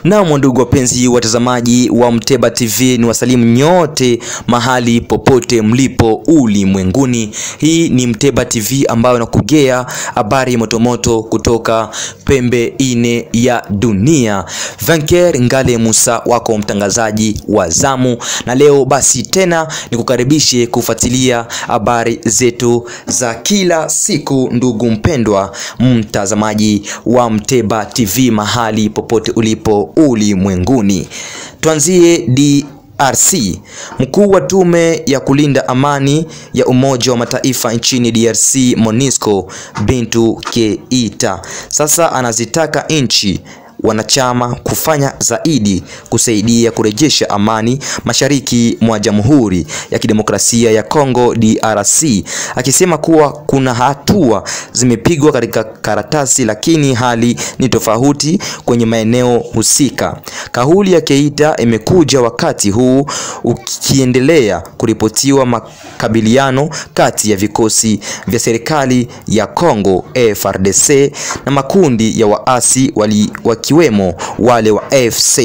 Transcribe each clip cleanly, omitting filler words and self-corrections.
Na ndugu wapenzi watazamaji wa Mteba TV, ni wasalimu nyote mahali popote mlipo ulimwenguni. Hii ni Mteba TV ambayo nakugea habari motomoto kutoka pembe ine ya dunia. Vanker Ngale Musa wako mtangazaji wa zamu, na leo basi tena nikukaribishe kufuatilia habari zetu za kila siku, ndugu mpendwa mtazamaji wa Mteba TV mahali popote ulipo ulimwenguni. Tuanzie DRC. Mkuu wa tume ya kulinda amani ya Umoja wa Mataifa nchini DRC MONUSCO Bintu Keita sasa anazitaka nchi wanachama kufanya zaidi kusaidia kurejesha amani mashariki mwa Jamhuri ya Kidemokrasia ya Kongo DRC, akisema kuwa kuna hatua zimepigwa katika karatasi lakini hali ni tofauti kwenye maeneo husika. Kauli ya Keita imekuja wakati huu ukiendelea kuripotiwa makabiliano kati ya vikosi vya serikali ya Kongo FARDC na makundi ya waasi wakiwemo wale wa AFC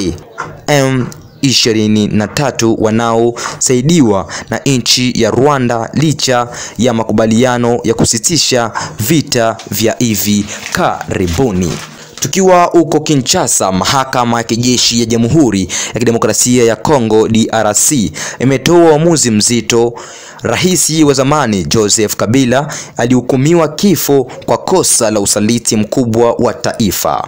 M23 wanaosaidiwa na nchi ya Rwanda, licha ya makubaliano ya kusitisha vita vya hivi karibuni. Tukiwa huko Kinshasa, mahakama ya kijeshi ya Jamhuri ya Kidemokrasia ya Kongo DRC imetoa uamuzi mzito. Rais wa zamani Joseph Kabila alihukumiwa kifo kwa kosa la usaliti mkubwa wa taifa.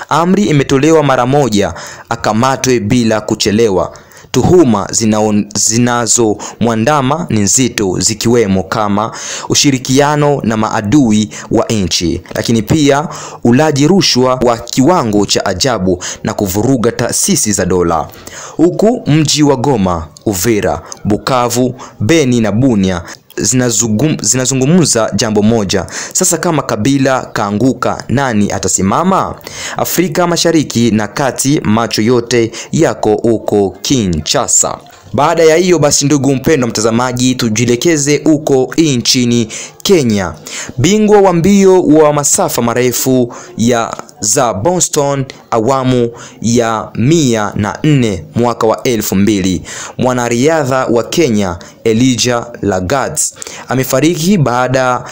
Amri imetolewa mara moja akamatwe bila kuchelewa. Tuhuma zinazomwandama ni nzito, zikiwemo kama ushirikiano na maadui wa nchi, lakini pia ulaji rushwa wa kiwango cha ajabu na kuvuruga taasisi za dola. Huku mji wa Goma, Uvira, Bukavu, Beni na Bunia zinazungumza jambo moja. Sasa kama Kabila kaanguka, nani atasimama? Afrika Mashariki na Kati, macho yote yako huko Kinshasa. Baada ya hiyo basi, ndugu mpendwa mtazamaji, tujielekeze huko nchini Kenya. Bingwa wa mbio wa masafa marefu za Boston awamu ya 104 mwaka wa 2000, mwanariadha wa Kenya Elijah Lagat amefariki baada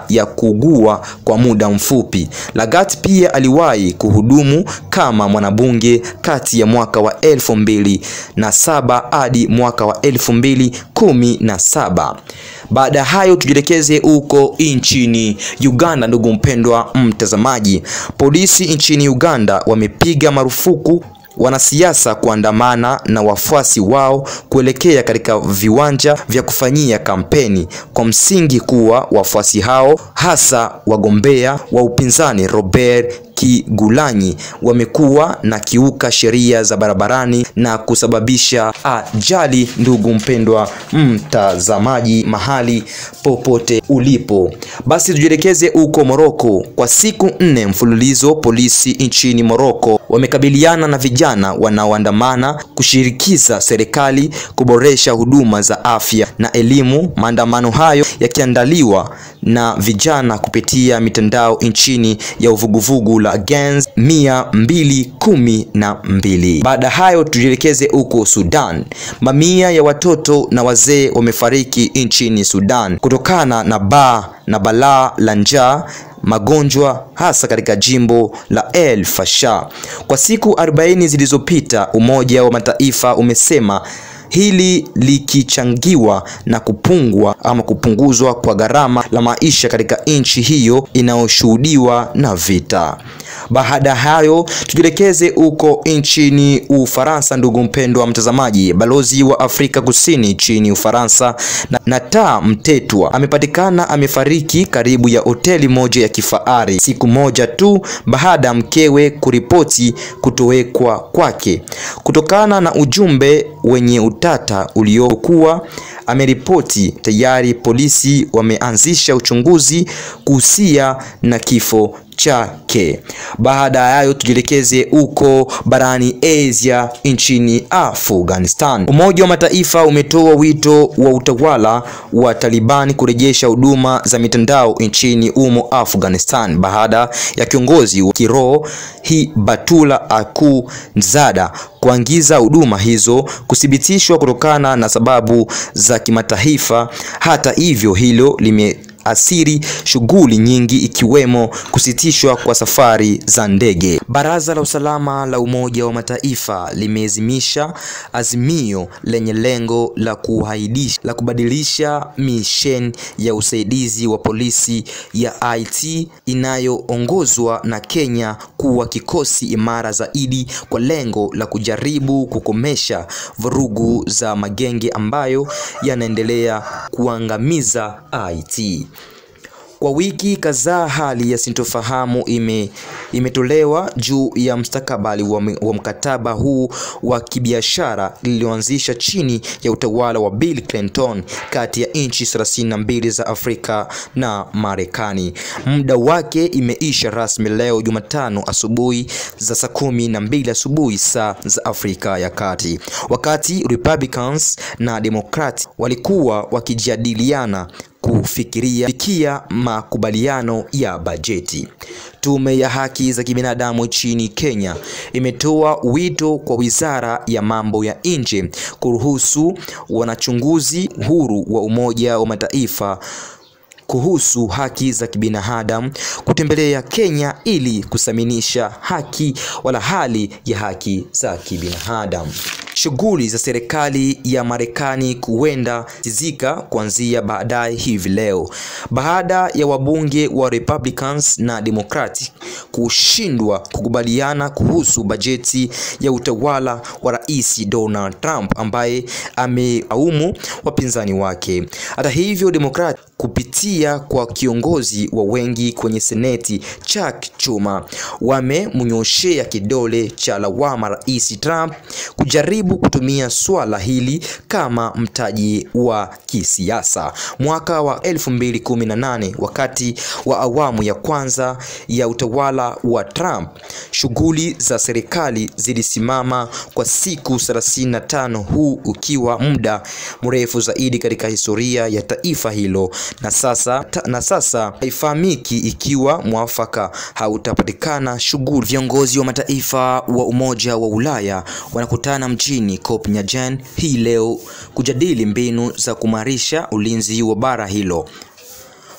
ya kuugua kwa muda mfupi. Lagat pia aliwahi kuhudumu kama mwanabunge kati ya mwaka wa 2007 hadi mwaka wa 2017. Baada hayo tujielekeze huko nchini Uganda, ndugu mpendwa mtazamaji. Polisi nchini Uganda wamepiga marufuku wanasiasa kuandamana na wafuasi wao kuelekea katika viwanja vya kufanyia kampeni, kwa msingi kuwa wafuasi hao, hasa wagombea wa upinzani Robert Kigulanyi, wamekuwa na kiuka sheria za barabarani na kusababisha ajali. Ndugu mpendwa mtazamaji mahali popote ulipo, basi tujielekeze huko Morocco. Kwa siku 4 mfululizo polisi nchini Morocco wamekabiliana na vijana wanaoandamana kushirikiza serikali kuboresha huduma za afya na elimu. Maandamano hayo yakiandaliwa na vijana kupitia mitandao nchini ya uvuguvugu la Gens 212. Baada hayo tujielekeze huko Sudan. Mamia ya watoto na wazee wamefariki nchini Sudan kutokana na balaa la njaa, magonjwa, hasa katika jimbo la El Fasher. Kwa siku 40 zilizopita, Umoja wa Mataifa umesema hili likichangiwa na kupunguzwa kwa gharama la maisha katika nchi hiyo inayoshuhudiwa na vita. Baada hayo tujielekeze huko nchini Ufaransa, ndugu mpendwa mtazamaji. Balozi wa Afrika Kusini nchini Ufaransa Nata Mtetwa amepatikana amefariki karibu ya hoteli moja ya kifahari, siku moja tu baada ya mkewe kuripoti kutowekwa kwake. Kutokana na ujumbe wenye utata uliokuwa ameripoti, tayari polisi wameanzisha uchunguzi kuhusiana na kifo chake. Baada ya hayo tujielekeze huko barani Asia nchini Afghanistan. Umoja wa Mataifa umetoa wito wa utawala wa Taliban kurejesha huduma za mitandao nchini humo Afghanistan baada ya kiongozi wa kiroho Hibatullah Akhundzada kuangiza huduma hizo kuthibitishwa kutokana na sababu za kimataifa. Hata hivyo hilo limeathiri shughuli nyingi ikiwemo kusitishwa kwa safari za ndege. Baraza la Usalama la Umoja wa Mataifa limeazimisha azimio lenye lengo la kubadilisha misheni ya usaidizi wa polisi ya Haiti inayoongozwa na Kenya kuwa kikosi imara zaidi kwa lengo la kujaribu kukomesha vurugu za magenge ambayo yanaendelea kuangamiza Haiti. Kwa wiki kadhaa hali ya sintofahamu imetolewa juu ya mustakabali wa mkataba huu wa kibiashara lilioanzisha chini ya utawala wa Bill Clinton kati ya nchi 32 za Afrika na Marekani. Muda wake imeisha rasmi leo Jumatano asubuhi za saa 12 asubuhi saa za Afrika ya Kati, wakati Republicans na Democrats walikuwa wakijadiliana kufikia makubaliano ya bajeti. Tume ya haki za kibinadamu nchini Kenya imetoa wito kwa Wizara ya Mambo ya Nje kuruhusu wanachunguzi huru wa Umoja wa Mataifa kuhusu haki za kibinadamu kutembelea Kenya ili kuthaminisha hali ya haki za kibinadamu. Shughuli za serikali ya Marekani huenda zizika kuanzia baadaye hivi leo baada ya wabunge wa Republicans na Democrats kushindwa kukubaliana kuhusu bajeti ya utawala wa Rais Donald Trump ambaye ameaumu wapinzani wake. Hata hivyo Democrats kupitia kwa kiongozi wa wengi kwenye Seneti Chuck Schumer wamemnyoshea kidole cha lawama Rais Trump kujaribu kutumia swala hili kama mtaji wa kisiasa. Mwaka wa 2018 wakati wa awamu ya kwanza ya utawala wa Trump, shughuli za serikali zilisimama kwa siku 35, huu ukiwa muda mrefu zaidi katika historia ya taifa hilo, na sasa haifahamiki ikiwa mwafaka hautapatikana. Shughuli viongozi wa mataifa wa Umoja wa Ulaya wanakutana mjini Copenhagen hii leo kujadili mbinu za kuimarisha ulinzi wa bara hilo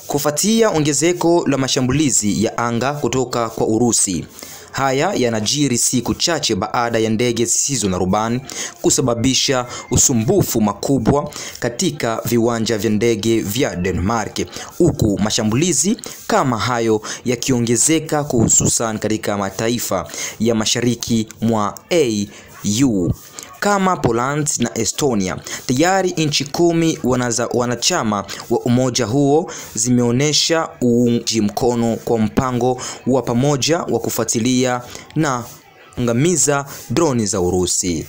kufuatia ongezeko la mashambulizi ya anga kutoka kwa Urusi. Haya yanajiri siku chache baada ya ndege zisizo na rubani kusababisha usumbufu makubwa katika viwanja vya ndege vya Denmark, huku mashambulizi kama hayo yakiongezeka hususan katika mataifa ya mashariki mwa EU kama Poland na Estonia. Tayari nchi 10 wanachama wa umoja huo zimeonyesha uungaji mkono kwa mpango wa pamoja wa kufuatilia na kuangamiza droni za Urusi.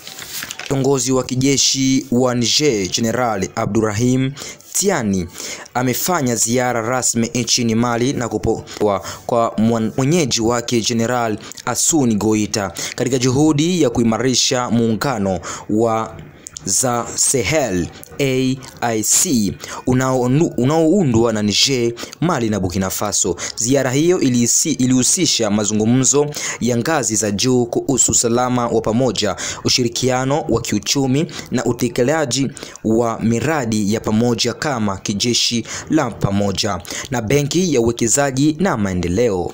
Kiongozi wa kijeshi wa Niger General Abdurrahim Tiani amefanya ziara rasmi nchini Mali na kupokelewa kwa mwenyeji wake General Assimi Goita katika juhudi ya kuimarisha muungano wa za Sahel AIC unaoundwa na Niger, Mali na Burkina Faso. Ziara hiyo ilihusisha mazungumzo ya ngazi za juu kuhusu usalama wa pamoja, ushirikiano wa kiuchumi na utekelezaji wa miradi ya pamoja kama kijeshi la pamoja na benki ya uwekezaji na maendeleo.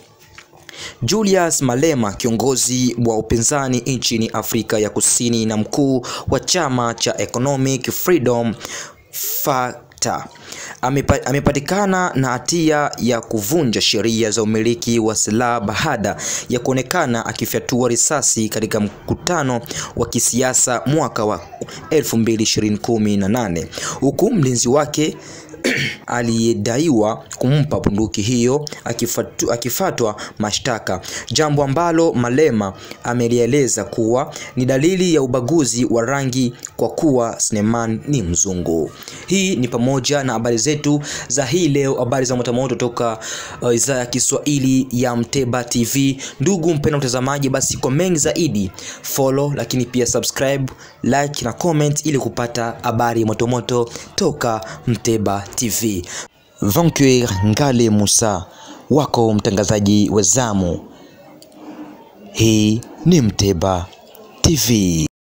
Julius Malema, kiongozi wa upinzani nchini Afrika ya Kusini na mkuu wa chama cha Economic Freedom Factor, amepatikana na hatia ya kuvunja sheria za umiliki wa silaha baada ya kuonekana akifyatua risasi katika mkutano wa kisiasa mwaka wa 2018, huku mlinzi wake aliyedaiwa kumpa bunduki hiyo akifatwa mashtaka, jambo ambalo Malema amelieleza kuwa ni dalili ya ubaguzi wa rangi kwa kuwa Selemani ni mzungu. Hii ni pamoja na habari zetu za hii leo, habari za motomoto toka idhaa ya Kiswahili ya Mteba TV. Ndugu mpendwa mtazamaji, basi kwa mengi zaidi follow, lakini pia subscribe, like na comment ili kupata habari motomoto toka Mteba TV. Vanquier Ngale Musa wako mtangazaji wa zamu. Hii ni Mteba TV.